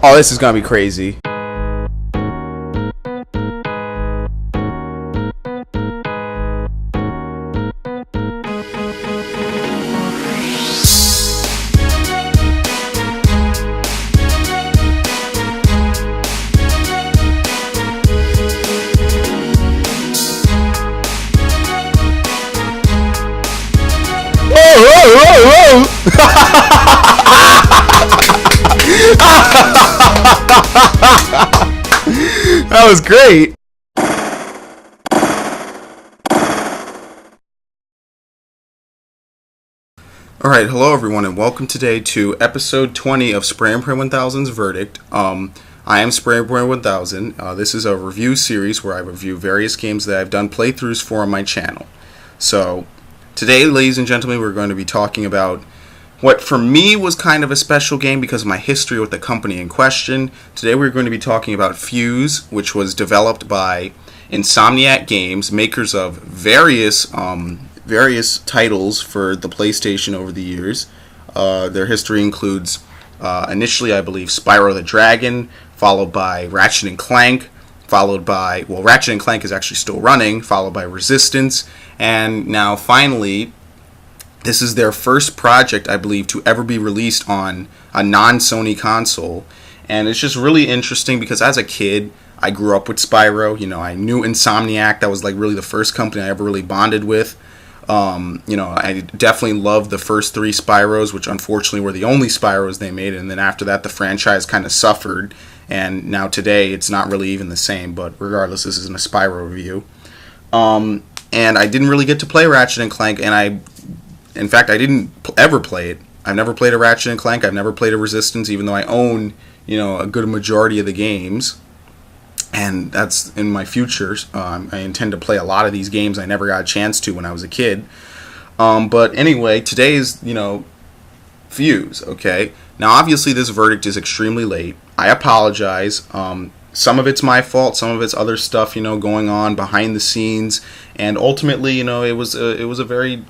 Oh, this is gonna be crazy. That was great. Alright, hello everyone, and welcome today to episode 20 of SpraynPray1000's Verdict. I am SpraynPray1000. This is a review series where I review various games that I've done playthroughs for on my channel. So, today, ladies and gentlemen, we're going to be talking about what for me was kind of a special game because of my history with the company in question. Today we're going to be talking about Fuse, which was developed by Insomniac Games, makers of various titles for the PlayStation over the years. Their history includes, initially I believe, Spyro the Dragon, followed by Ratchet & Clank, followed by, well, Ratchet & Clank is actually still running, followed by Resistance, and now finally, this is their first project, I believe, to ever be released on a non-Sony console. And it's just really interesting because as a kid, I grew up with Spyro. You know, I knew Insomniac. That was like really the first company I ever really bonded with. You know, I definitely loved the first three Spyros, which unfortunately were the only Spyros they made. And then after that, the franchise kind of suffered. And now today, it's not really even the same. But regardless, this isn't a Spyro review. And I didn't really get to play Ratchet & Clank, and in fact, I didn't ever play it. I've never played a Ratchet & Clank. I've never played a Resistance, even though I own, you know, a good majority of the games. And that's in my future. I intend to play a lot of these games I never got a chance to when I was a kid. But anyway, today's, you know, Fuse, okay? Now, obviously, this verdict is extremely late. I apologize. Some of it's my fault. Some of it's other stuff, you know, going on behind the scenes. And ultimately, you know, it was a very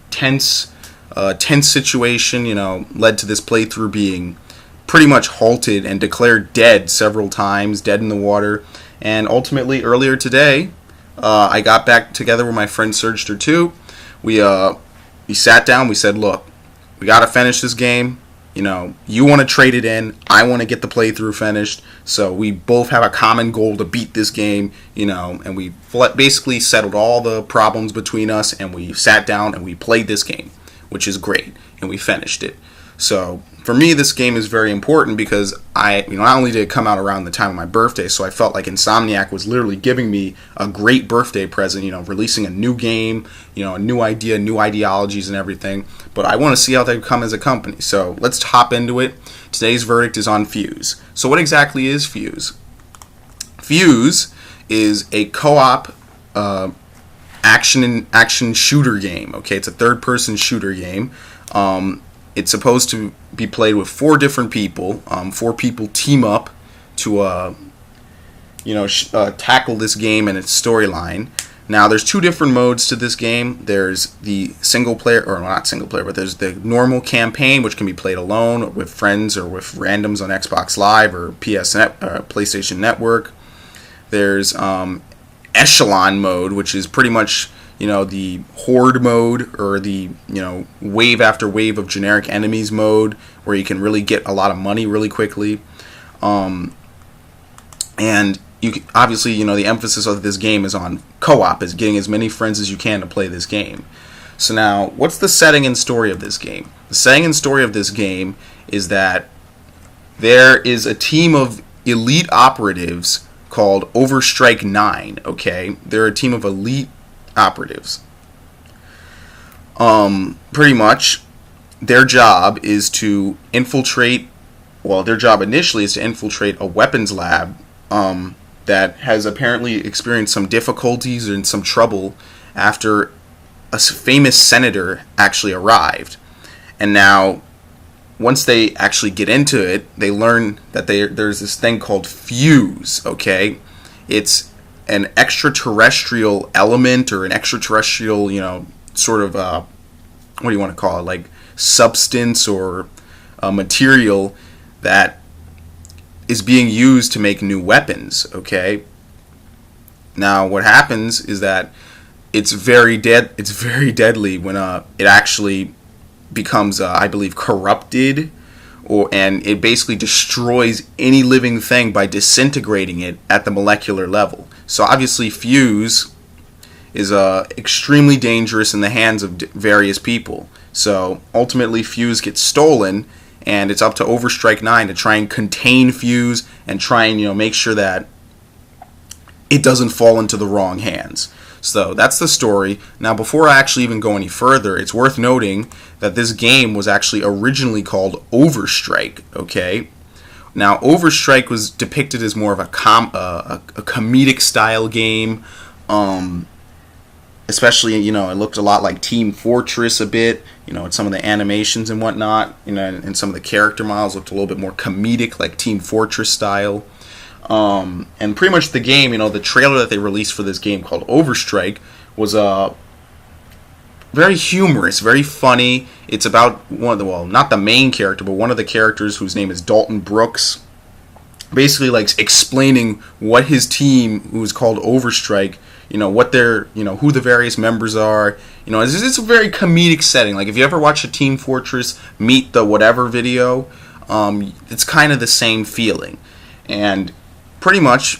tense situation, you know, led to this playthrough being pretty much halted and declared dead several times, dead in the water. And ultimately, earlier today, I got back together with my friend Surgster2. We sat down, we said, look, we got to finish this game. You know, you want to trade it in, I want to get the playthrough finished, so we both have a common goal to beat this game, you know, and we basically settled all the problems between us, and we sat down and we played this game, which is great, and we finished it. So, for me, this game is very important because not only did it come out around the time of my birthday, so I felt like Insomniac was literally giving me a great birthday present, you know, releasing a new game, you know, a new idea, new ideologies and everything, but I want to see how they come as a company. So, let's hop into it. Today's verdict is on Fuse. So, what exactly is Fuse? Fuse is a co-op action shooter game, okay? It's a third-person shooter game. It's supposed to be played with four different people. Four people team up to, tackle this game and its storyline. Now, there's two different modes to this game. There's the single player, or not single player, but there's the normal campaign, which can be played alone, with friends, or with randoms on Xbox Live or PlayStation Network. There's Echelon mode, which is pretty much, you know, the horde mode, or the, you know, wave after wave of generic enemies mode, where you can really get a lot of money really quickly. And you can, obviously, you know, the emphasis of this game is on co-op, is getting as many friends as you can to play this game. So now, what's the setting and story of this game? The setting and story of this game is that there is a team of elite operatives called Overstrike 9, okay? They're a team of elite operatives. Pretty much, their job is to infiltrate, well, their job initially is to infiltrate a weapons lab that has apparently experienced some difficulties and some trouble after a famous senator actually arrived. And now, once they actually get into it, they learn that there's this thing called Fuse, okay? It's an extraterrestrial element, or an extraterrestrial, you know, sort of, what do you want to call it, like substance or material that is being used to make new weapons, okay? Now, what happens is that it's very deadly when it actually becomes, I believe, corrupted, and it basically destroys any living thing by disintegrating it at the molecular level. So obviously, fuse is extremely dangerous in the hands of various people. So ultimately, fuse gets stolen, and it's up to Overstrike 9 to try and contain fuse and try and make sure that it doesn't fall into the wrong hands. So that's the story. Now, before I actually even go any further, it's worth noting that this game was actually originally called Overstrike. Okay. Now, Overstrike was depicted as more of a comedic style game. Especially, it looked a lot like Team Fortress a bit, some of the animations and whatnot, and some of the character models looked a little bit more comedic, like Team Fortress style. And pretty much the game, the trailer that they released for this game called Overstrike was very humorous, very funny. It's about not the main character, but one of the characters whose name is Dalton Brooks, basically like explaining what his team, who is called Overstrike, what their, who the various members are. It's a very comedic setting. Like, if you ever watch a Team Fortress Meet the Whatever video, it's kind of the same feeling. And pretty much,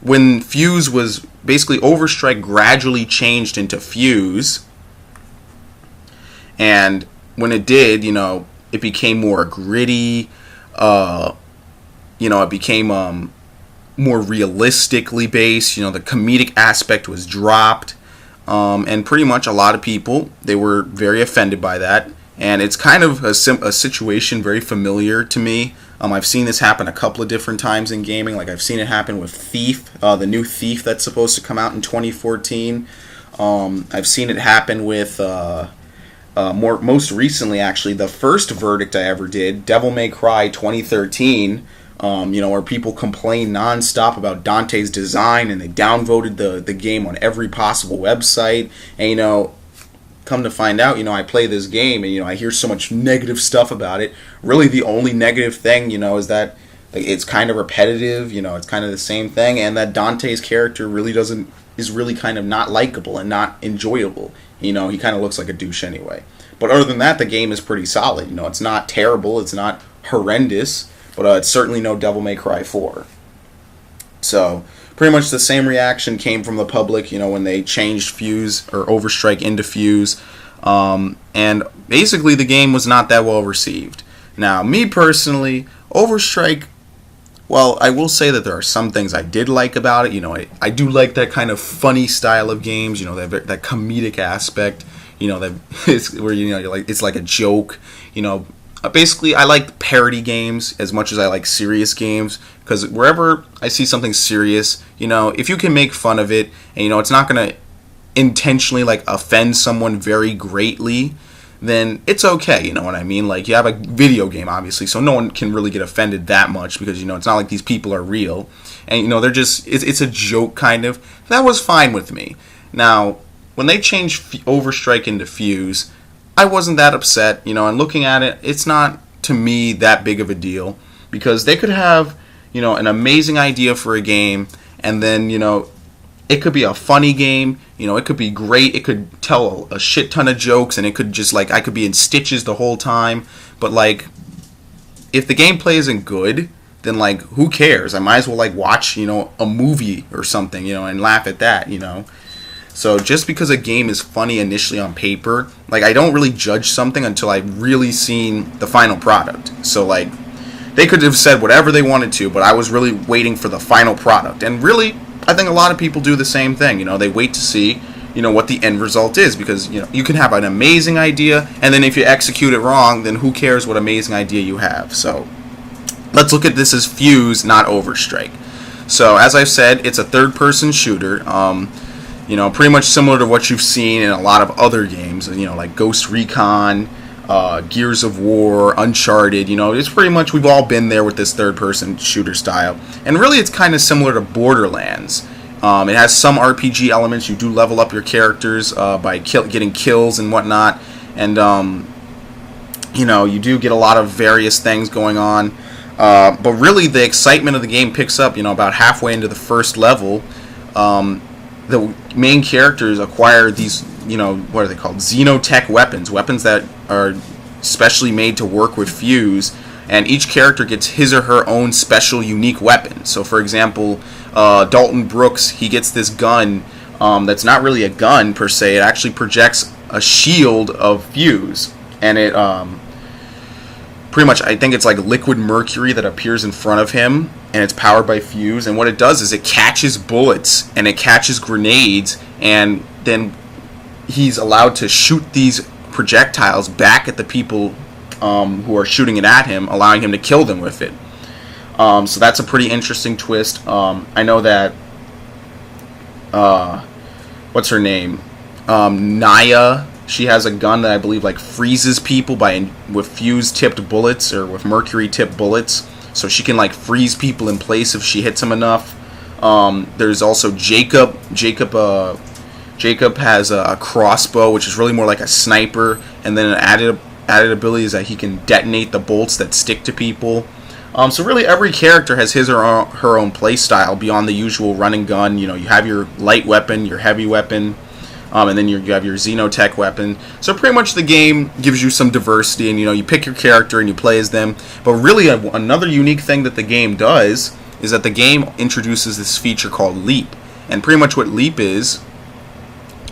when Fuse was basically Overstrike gradually changed into Fuse, and when it did, it became more gritty. It became more realistically based. The comedic aspect was dropped, and pretty much a lot of people, they were very offended by that. And it's kind of a situation very familiar to me. I've seen this happen a couple of different times in gaming. Like, I've seen it happen with Thief, the new Thief that's supposed to come out in 2014. I've seen it happen with most recently, actually, the first Verdict I ever did, Devil May Cry 2013. Where people complain nonstop about Dante's design, and they downvoted the game on every possible website. And come to find out, I play this game, and I hear so much negative stuff about it. Really, the only negative thing, is that it's kind of repetitive. It's kind of the same thing, and that Dante's character is really kind of not likable and not enjoyable. He kind of looks like a douche anyway. But other than that, the game is pretty solid. It's not terrible. It's not horrendous. But it's certainly no Devil May Cry 4. So, pretty much the same reaction came from the public, when they changed Fuse, or Overstrike, into Fuse. And basically, the game was not that well received. Now, me personally, Overstrike, well, I will say that there are some things I did like about it. I do like that kind of funny style of games, that comedic aspect, that it's where, it's like a joke, Basically, I like parody games as much as I like serious games, because wherever I see something serious, if you can make fun of it, and it's not going to intentionally offend someone very greatly, then it's okay, you know what I mean? Like, you have a video game, obviously, so no one can really get offended that much, because, it's not like these people are real, and, they're just, it's a joke, kind of. That was fine with me. Now, when they changed Overstrike into Fuse, I wasn't that upset, and looking at it, it's not, to me, that big of a deal, because they could have, an amazing idea for a game, and then, it could be a funny game, it could be great, it could tell a shit ton of jokes, and it could just, I could be in stitches the whole time, but, if the gameplay isn't good, then, who cares? I might as well, watch, a movie or something, and laugh at that, So just because a game is funny initially on paper, I don't really judge something until I've really seen the final product. So, they could have said whatever they wanted to, but I was really waiting for the final product. And really, I think a lot of people do the same thing. They wait to see, what the end result is, because, you can have an amazing idea, and then if you execute it wrong, then who cares what amazing idea you have. So, let's look at this as Fuse, not Overstrike. So, as I've said, it's a third-person shooter. Pretty much similar to what you've seen in a lot of other games, like Ghost Recon, Gears of War, Uncharted. It's pretty much, we've all been there with this third-person shooter style. And really, it's kind of similar to Borderlands. It has some RPG elements. You do level up your characters by getting kills and whatnot. And, you do get a lot of various things going on. But really, the excitement of the game picks up, about halfway into the first level. The main characters acquire these, what are they called? Xenotech weapons. Weapons that are specially made to work with Fuse. And each character gets his or her own special, unique weapon. So, for example, Dalton Brooks, he gets this gun that's not really a gun, per se. It actually projects a shield of Fuse. And it, pretty much, I think it's like liquid mercury that appears in front of him. And it's powered by Fuse. And what it does is it catches bullets and it catches grenades. And then he's allowed to shoot these projectiles back at the people who are shooting it at him, allowing him to kill them with it. So that's a pretty interesting twist. I know that what's her name? Naya. She has a gun that I believe like freezes people with fuse-tipped bullets or with mercury-tipped bullets. So she can like freeze people in place if she hits them enough. There's also Jacob. Jacob has a crossbow, which is really more like a sniper, and then an added ability is that he can detonate the bolts that stick to people. So really every character has his or her own play style beyond the usual run and gun. You have your light weapon, your heavy weapon, and then you have your Xenotech weapon. So pretty much the game gives you some diversity, and you pick your character and you play as them. But really another unique thing that the game does is that the game introduces this feature called Leap. And pretty much what Leap is,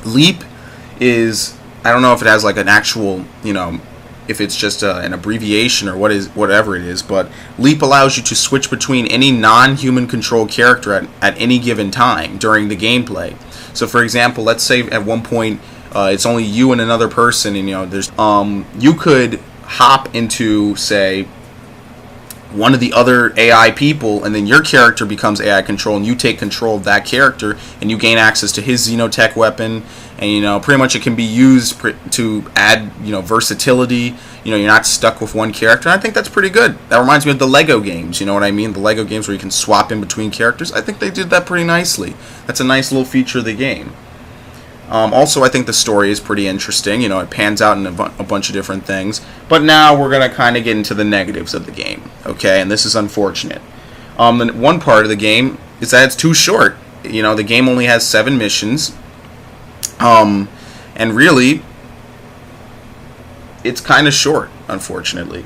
I don't know if it has like an actual, if it's just an abbreviation or whatever it is, but Leap allows you to switch between any non-human controlled character at any given time during the gameplay. So for example, let's say at one point it's only you and another person, and there's you could hop into, say, one of the other AI people, and then your character becomes AI control, and you take control of that character, and you gain access to his Xenotech weapon, and pretty much it can be used to add versatility. You're not stuck with one character. And I think that's pretty good. That reminds me of the Lego games. You know what I mean? The Lego games where you can swap in between characters. I think they did that pretty nicely. That's a nice little feature of the game. Also, I think the story is pretty interesting. It pans out in a bunch of different things. But now we're going to kind of get into the negatives of the game. Okay, and this is unfortunate. The one part of the game is that it's too short. The game only has 7 missions. And really, it's kind of short, unfortunately.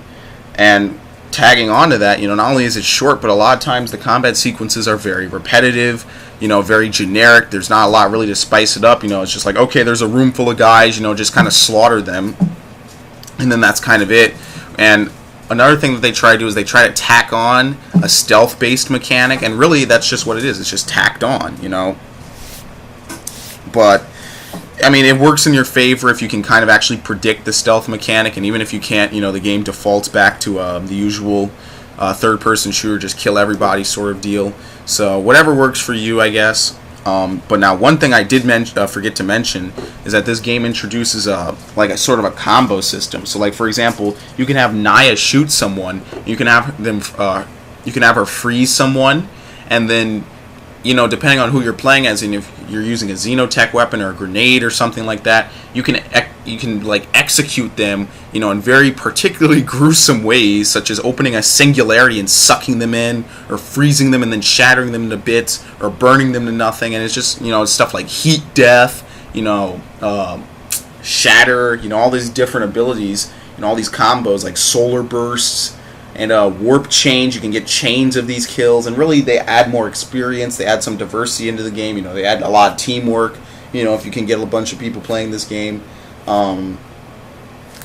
And tagging on to that, not only is it short, but a lot of times the combat sequences are very repetitive, very generic. There's not a lot really to spice it up. It's just like, okay, there's a room full of guys, just kind of slaughter them. And then that's kind of it. And another thing that they try to do is they try to tack on a stealth-based mechanic. And really, that's just what it is. It's just tacked on, But I mean, it works in your favor if you can kind of actually predict the stealth mechanic, and even if you can't, the game defaults back to the usual third-person shooter, just kill everybody sort of deal. So whatever works for you, I guess. But now, one thing I did forget to mention is that this game introduces a sort of a combo system. So, like for example, you can have Naya shoot someone, you can have her freeze someone, and then depending on who you're playing as, and if you're using a Xenotech weapon or a grenade or something like that, you can execute them, in very particularly gruesome ways, such as opening a singularity and sucking them in, or freezing them and then shattering them into bits, or burning them to nothing. And it's just, stuff like heat death, shatter, all these different abilities, all these combos like solar bursts, and warp change. You can get chains of these kills, and really they add more experience. They add some diversity into the game. They add a lot of teamwork. If you can get a bunch of people playing this game,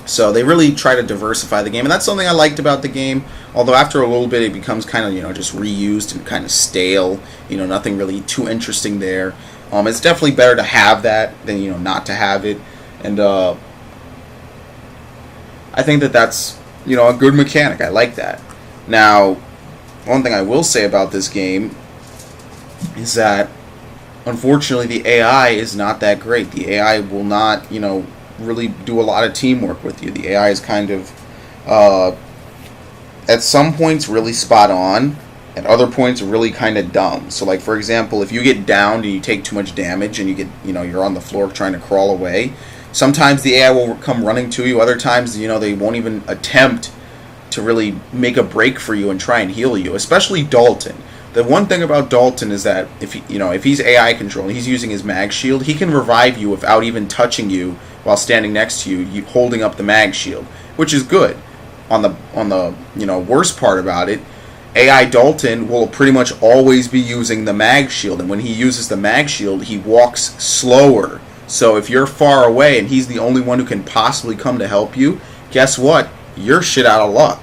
so they really try to diversify the game, and that's something I liked about the game. Although after a little bit, it becomes kind of just reused and kind of stale. Nothing really too interesting there. It's definitely better to have that than not to have it, and I think that's a good mechanic. I like that. Now, one thing I will say about this game is that, unfortunately, the AI is not that great. The AI will not, really do a lot of teamwork with you. The AI is kind of, at some points, really spot on. At other points, really kind of dumb. So, like, for example, if you get downed and you take too much damage and you get, you're on the floor trying to crawl away, sometimes the AI will come running to you. Other times, they won't even attempt to really make a break for you and try and heal you, especially Dalton. The one thing about Dalton is that if he's AI controlled, he's using his mag shield, he can revive you without even touching you while standing next to you, holding up the mag shield, which is good. On the worst part about it, AI Dalton will pretty much always be using the mag shield, and when he uses the mag shield, he walks slower. So if you're far away and he's the only one who can possibly come to help you, guess what? You're shit out of luck.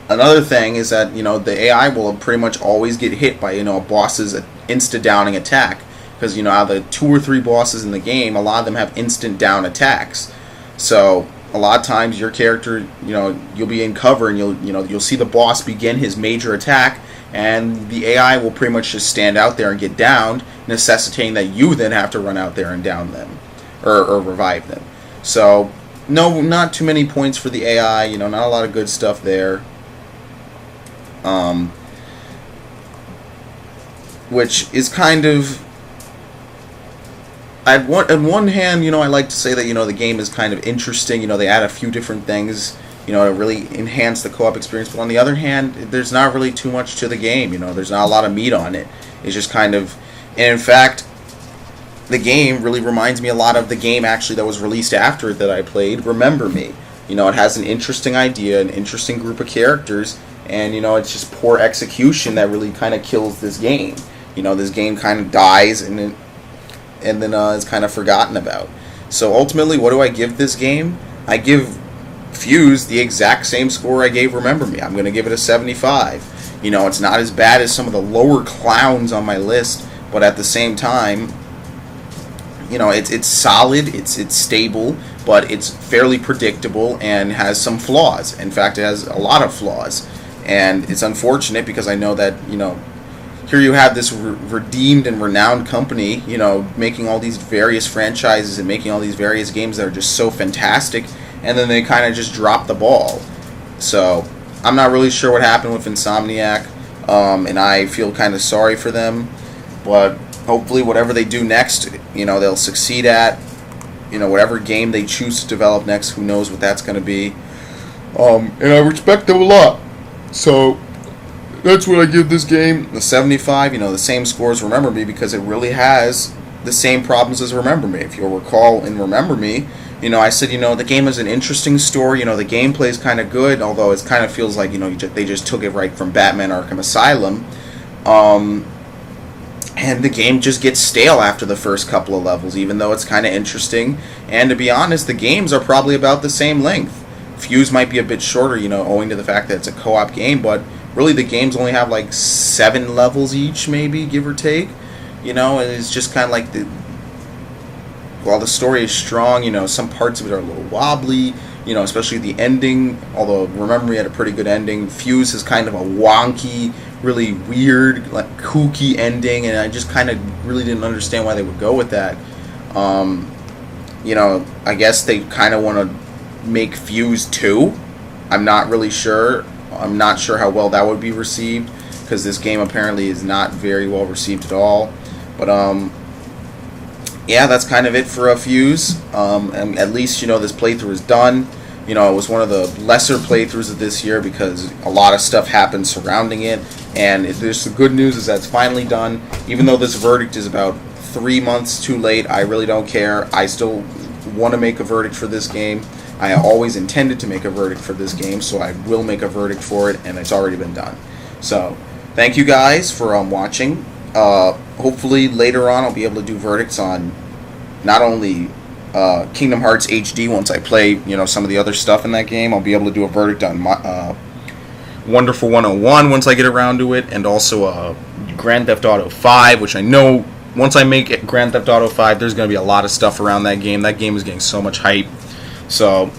Another thing is that, the AI will pretty much always get hit by, a boss's insta-downing attack. Because, out of the 2 or 3 bosses in the game, a lot of them have instant down attacks. So, a lot of times your character, you'll be in cover and you'll see the boss begin his major attack, and the AI will pretty much just stand out there and get downed, necessitating that you then have to run out there and down them, or revive them. So, no, not too many points for the AI, not a lot of good stuff there. Which is kind of, on one hand, I like to say that, the game is kind of interesting, they add a few different things, to really enhance the co-op experience, but on the other hand, there's not really too much to the game, there's not a lot of meat on it. It's just kind of, and in fact, the game really reminds me a lot of the game actually that was released after it that I played, Remember Me. It has an interesting idea, an interesting group of characters, and, it's just poor execution that really kind of kills this game. This game kind of dies and then is kind of forgotten about. So ultimately, what do I give this game? I give Fuse the exact same score I gave Remember Me. I'm going to give it a 75. It's not as bad as some of the lower clowns on my list, but at the same time, it's solid, it's stable, but it's fairly predictable and has some flaws. In fact, it has a lot of flaws. And it's unfortunate because I know that, here you have this redeemed and renowned company, making all these various franchises and making all these various games that are just so fantastic, and then they kind of just drop the ball. So, I'm not really sure what happened with Insomniac, and I feel kind of sorry for them, but hopefully whatever they do next, they'll succeed at. Whatever game they choose to develop next, who knows what that's going to be. And I respect them a lot. So, that's what I give this game, the 75, the same score as Remember Me, because it really has the same problems as Remember Me. If you'll recall in Remember Me, I said, the game has an interesting story, the gameplay is kind of good, although it kind of feels like, they just took it right from Batman Arkham Asylum. And the game just gets stale after the first couple of levels, even though it's kind of interesting. And to be honest, the games are probably about the same length. Fuse might be a bit shorter, owing to the fact that it's a co-op game, but really the games only have like 7 levels each, maybe, give or take. And it's just kind of like while the story is strong, some parts of it are a little wobbly, especially the ending, although Remember Me had a pretty good ending. Fuse is kind of a wonky, really weird, like kooky ending, and I just kind of really didn't understand why they would go with that. I guess they kind of want to make Fuse 2. I'm not really sure. I'm not sure how well that would be received, because this game apparently is not very well received at all. But yeah, that's kind of it for a Fuse. And at least this playthrough is done. It was one of the lesser playthroughs of this year because a lot of stuff happened surrounding it. And there's the good news is that it's finally done. Even though this verdict is about 3 months too late, I really don't care. I still want to make a verdict for this game. I always intended to make a verdict for this game, so I will make a verdict for it, and it's already been done. So, thank you guys for watching. Hopefully later on I'll be able to do verdicts on not only Kingdom Hearts HD once I play some of the other stuff in that game. I'll be able to do a verdict on Wonderful 101 once I get around to it, and also Grand Theft Auto 5, which I know once I make Grand Theft Auto 5 there's going to be a lot of stuff around that game. That game is getting so much hype. So,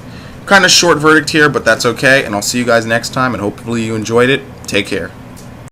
kind of short verdict here, but that's okay, and I'll see you guys next time, and hopefully you enjoyed it. Take care.